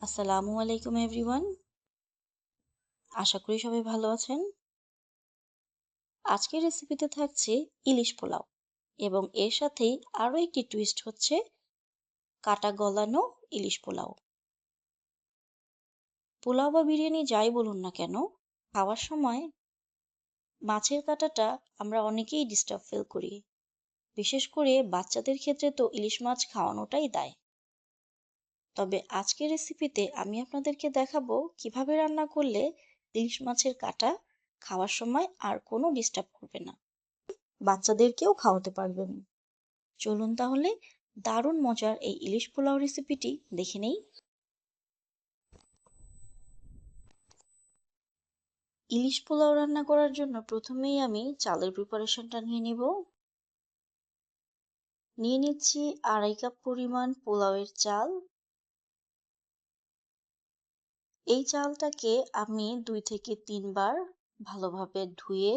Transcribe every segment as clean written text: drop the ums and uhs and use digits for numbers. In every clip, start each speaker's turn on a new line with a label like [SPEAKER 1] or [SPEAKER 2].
[SPEAKER 1] আসসালামু আলাইকুম এভরিওয়ান। আশা করি সবাই ভালো আছেন। আজকের রেসিপিতে থাকছে ইলিশ পোলাও এবং এর সাথেই আরও একটি টুইস্ট হচ্ছে কাটা গলানো ইলিশ পোলাও। পোলাও বা বিরিয়ানি যাই বলুন না কেন, খাওয়ার সময় মাছের কাঁটাটা আমরা অনেকেই ডিস্টার্ব ফিল করি। বিশেষ করে বাচ্চাদের ক্ষেত্রে তো ইলিশ মাছ খাওয়ানোটাই দায়। তবে আজকের রেসিপিতে আমি আপনাদেরকে দেখাবো কিভাবে রান্না করলে ইলিশ মাছের কাঁটা খাওয়ার সময় আর কোনো ডিস্টার্ব করবে না, বাচ্চাদেরকেও খাওয়াতে পারবেন। চলুন তাহলে দারুণ মজার এই ইলিশ পোলাও রেসিপিটি দেখে নেই। ইলিশ পোলাও রান্না করার জন্য প্রথমেই আমি চালের প্রিপারেশনটা নিয়ে নেব। নিয়ে নিচ্ছি 2.5 কাপ পরিমাণ পোলাওয়ের চাল। এই চালটাকে আমি 2 থেকে 3 বার ভালোভাবে ধুয়ে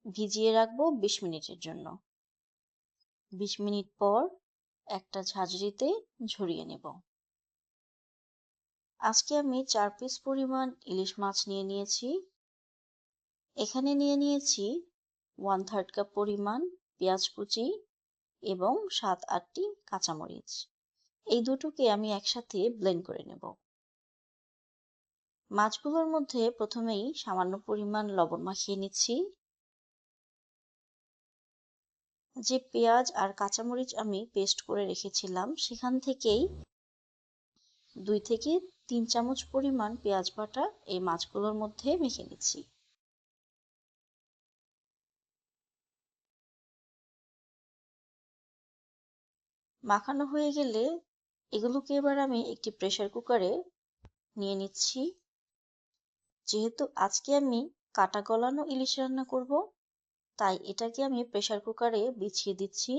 [SPEAKER 1] ভিজিয়ে রাখবো 20 মিনিটের জন্য। 20 মিনিট পর একটা ঝাঁঝরিতে ঝরিয়ে নেব। আজকে আমি 4 পিস পরিমাণ ইলিশ মাছ নিয়ে নিয়েছি। এখানে নিয়ে নিয়েছি 1/3 কাপ পরিমাণ পেঁয়াজ কুচি এবং 7-8টি কাঁচামরিচ। এই দুটোকে আমি একসাথে ব্লেন্ড করে নেব। মাছগুলোর মধ্যে প্রথমেই সামান্য পরিমাণ লবণ মাখিয়ে নিচ্ছি। যে পেঁয়াজ আর কাঁচামরিচ আমি পেস্ট করে রেখেছিলাম সেখান থেকেই 2 থেকে 3 চামচ পরিমাণ পেঁয়াজ বাটা এই মাছগুলোর মধ্যে মেখে নিচ্ছি। মাখানো হয়ে গেলে এগুলোকে এবার আমি একটি প্রেসার কুকারে নিয়ে নিচ্ছি। যেহেতু আজকে আমি কাটা গলানো ইলিশ রান্না করব, তাই এটাকে আমি প্রেসার কুকারে বিছিয়ে দিচ্ছি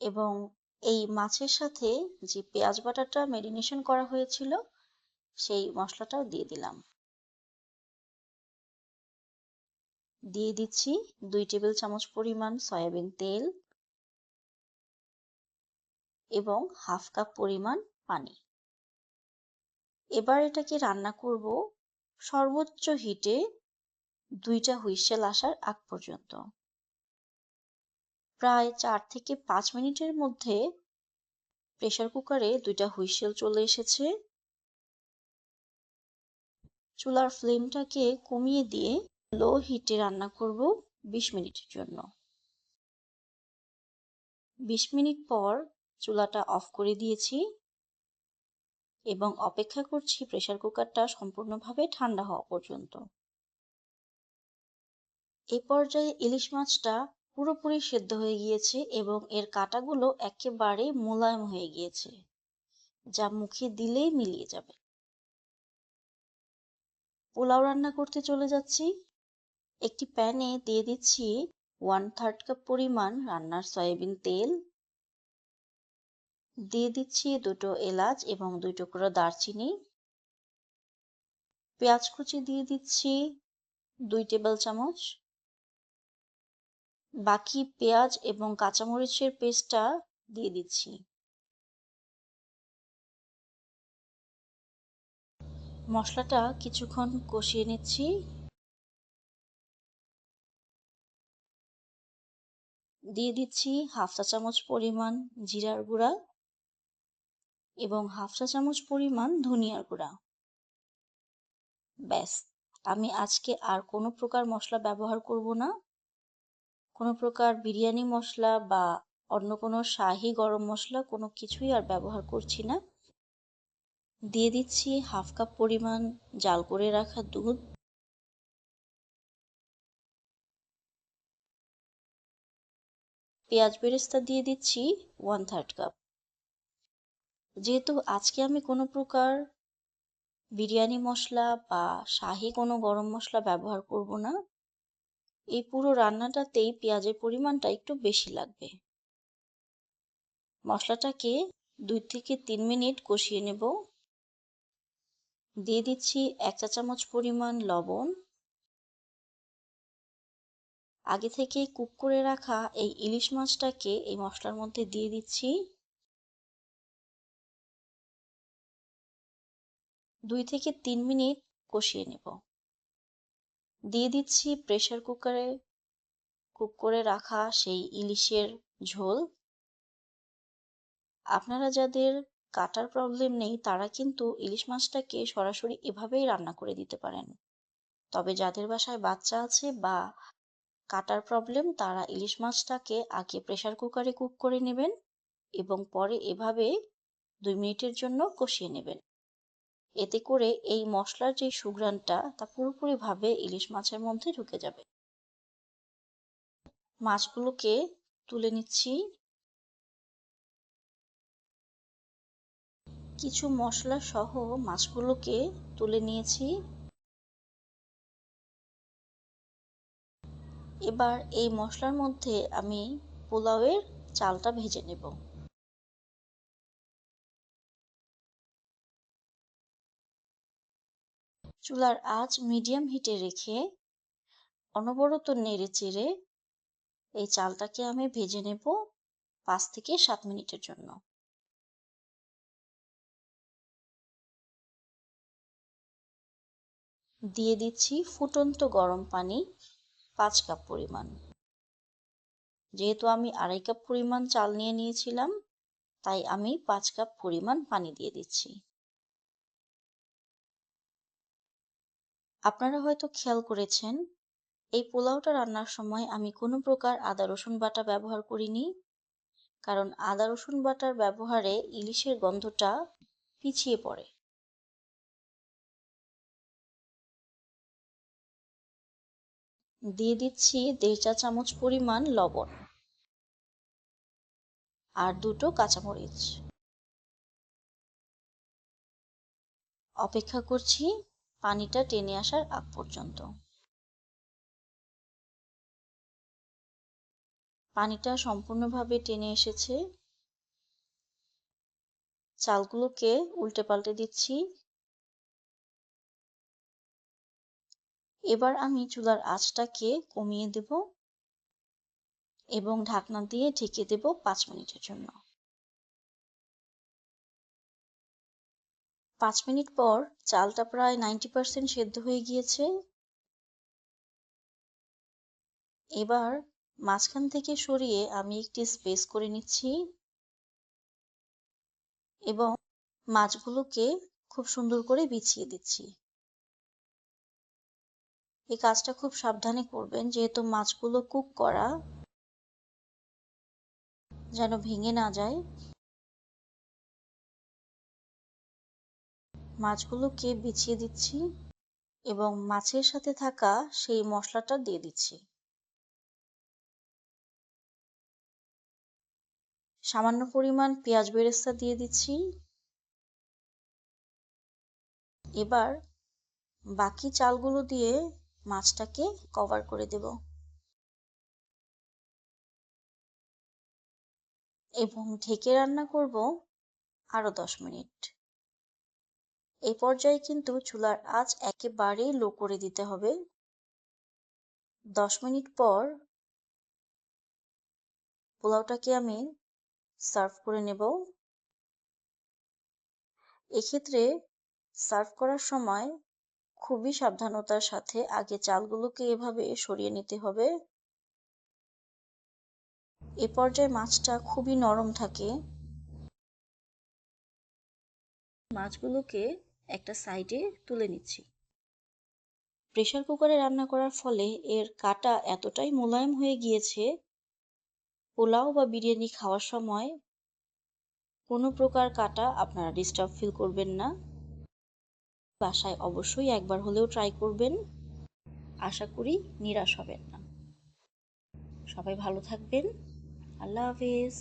[SPEAKER 1] এবং এই মাছের সাথে যে পেঁয়াজ বাটাটা ম্যারিনেশন করা হয়েছিল সেই মশলাটাও দিয়ে দিলাম। দিয়ে দিচ্ছি 2 টেবিল চামচ পরিমাণ সয়াবিন তেল এবং 1/2 কাপ পরিমাণ পানি। এবার এটাকে রান্না করব সর্বোচ্চ হিটে 2টা হুইসেল আসার আগ পর্যন্ত। প্রায় 4 থেকে 5 মিনিটের মধ্যে প্রেসার কুকারে 2টা হুইসেল চলে এসেছে। চুলার ফ্লেমটাকে কমিয়ে দিয়ে লো হিটে রান্না করব 20 মিনিটের জন্য। 20 মিনিট পর চুলাটা অফ করে দিয়েছি এবং অপেক্ষা করছি প্রেসার কুকারটা সম্পূর্ণভাবে ঠান্ডা হওয়া পর্যন্ত। এই পর্যায়ে ইলিশ মাছটা পুরোপুরি সেদ্ধ হয়ে গিয়েছে এবং এর কাঁটাগুলো একেবারে মোলায়েম হয়ে গিয়েছে, যা মুখে দিলেই মিলিয়ে যাবে। পোলাও রান্না করতে চলে যাচ্ছি। একটি প্যানে দিয়ে দিচ্ছি 1/3 কাপ পরিমাণ রান্নার সয়াবিন তেল। দিয়ে দিচ্ছি 2টো এলাচ এবং 2 টুকরো দারচিনি। পেঁয়াজ কুচি দিয়ে দিচ্ছি 2 টেবিল চামচ। বাকি পেঁয়াজ এবং কাঁচামরিচের পেস্টটা দিয়ে দিচ্ছি। মশলাটা কিছুক্ষণ কষিয়ে নিচ্ছি। দিয়ে দিচ্ছি 1/2 চা চামচ পরিমাণ জিরার গুঁড়া এবং 1/2 চা চামচ পরিমাণ ধনিয়ার গুঁড়া। ব্যাস, আমি আজকে আর কোনো প্রকার মশলা ব্যবহার করব না। কোনো প্রকার বিরিয়ানি মশলা বা অন্য কোনো শাহি গরম মশলা কোনো কিছুই আর ব্যবহার করছি না। দিয়ে দিচ্ছি 1/2 কাপ পরিমাণ জাল করে রাখা দুধ। পেঁয়াজ বেরেস্তা দিয়ে দিচ্ছি 1/3 কাপ। যেহেতু আজকে আমি কোনো প্রকার বিরিয়ানি মশলা বা শাহি কোনো গরম মশলা ব্যবহার করব না, এই পুরো রান্নাটাতেই পেঁয়াজের পরিমাণটা একটু বেশি লাগবে। মশলাটাকে 2 থেকে 3 মিনিট কষিয়ে নেব। দিয়ে দিচ্ছি 1 চা চামচ পরিমাণ লবণ। আগে থেকে কুক করে রাখা এই ইলিশ মাছটাকে এই মশলার মধ্যে দিয়ে দিচ্ছি। 2 থেকে 3 মিনিট কষিয়ে নেব। দিয়ে দিচ্ছি প্রেসার কুকারে কুক করে রাখা সেই ইলিশের ঝোল। আপনারা যাদের কাটার প্রবলেম নেই তারা কিন্তু ইলিশ মাছটাকে সরাসরি এভাবেই রান্না করে দিতে পারেন। তবে যাদের বাসায় বাচ্চা আছে বা কাটার প্রবলেম তারা ইলিশ মাছটাকে আগে প্রেসার কুকারে কুক করে নেবেন এবং পরে এভাবে 2 মিনিটের জন্য কষিয়ে নেবেন। এতে করে এই মশলার যে সুঘ্রাণটা তা পুরোপুরিভাবে ইলিশ মাছের মধ্যে ঢুকে যাবে। মাছগুলোকে তুলে নিচ্ছি। কিছু মশলা সহ মাছগুলোকে তুলে নিয়েছি। এবার এই মশলার মধ্যে আমি পোলাওয়ের চালটা ভেজে নেব। চুলার আঁচ মিডিয়াম হিটে রেখে অনবরত নেড়ে চেড়ে এই চালটাকে আমি ভেজে নেব 5 থেকে 7 মিনিটের জন্য। দিয়ে দিচ্ছি ফুটন্ত গরম পানি 5 কাপ পরিমাণ। যেহেতু আমি 2.5 কাপ পরিমাণ চাল নিয়ে নিয়েছিলাম তাই আমি 5 কাপ পরিমাণ পানি দিয়ে দিচ্ছি। আপনারা হয়তো খেয়াল করেছেন এই পোলাওটা রান্নার সময় আমি কোনো প্রকার আদা রসুন বাটা ব্যবহার করিনি, কারণ আদা রসুন বাটার ব্যবহারে ইলিশের গন্ধটা পিছিয়ে পড়ে। দিয়ে দিচ্ছি 1.5 চা চামচ পরিমাণ লবণ আর 2টো কাঁচামরিচ। অপেক্ষা করছি পানিটা টেনে আসার আগ পর্যন্ত। পানিটা সম্পূর্ণভাবে টেনে এসেছে। চালগুলোকে উল্টে পাল্টে দিচ্ছি। এবার আমি চুলার আঁচটাকে কমিয়ে দেব এবং ঢাকনা দিয়ে ঢেকে দেব 5 মিনিটের জন্য। 5 মিনিট পর চালটা প্রায় 90% সেদ্ধ হয়ে গিয়েছে। এবার মাঝখান থেকে সরিয়ে আমি একটি স্পেস করে নিচ্ছি এবং মাছগুলোকে খুব সুন্দর করে বিছিয়ে দিচ্ছি। এই কাজটা খুব সাবধানে করবেন যেহেতু মাছগুলো কুক করা, যেন ভেঙে না যায়। মাছগুলোকে বিছিয়ে দিচ্ছি এবং মাছের সাথে থাকা সেই মশলাটা দিয়ে দিচ্ছি। সামান্য পরিমাণ পেঁয়াজ বেরেস্তা দিয়ে দিচ্ছি। এবার বাকি চালগুলো দিয়ে মাছটাকে কভার করে দেব এবং ঢেকে রান্না করব আরো 10 মিনিট। এই পর্যায়ে কিন্তু চুলার আঁচ একেবারেই লো করে দিতে হবে। 10 মিনিট পর পোলাওটাকে আমি সার্ভ করে নেব। এক্ষেত্রে সার্ভ করার সময় খুবই সাবধানতার সাথে আগে চালগুলোকে এভাবে সরিয়ে নিতে হবে। এ পর্যায়ে মাছটা খুবই নরম থাকে। মাছগুলোকে একটা সাইডে তুলে নিচ্ছি। প্রেসার কুকারে রান্না করার ফলে এর কাটা এতটাই মোলায়েম হয়ে গিয়েছে, পোলাও বা বিরিয়ানি খাওয়ার সময় কোনো প্রকার কাটা আপনারা ডিস্টার্ব ফিল করবেন না। বাসায় অবশ্যই একবার হলেও ট্রাই করবেন। আশা করি নিরাশ হবেন না। সবাই ভালো থাকবেন। আল্লাহ হাফেজ।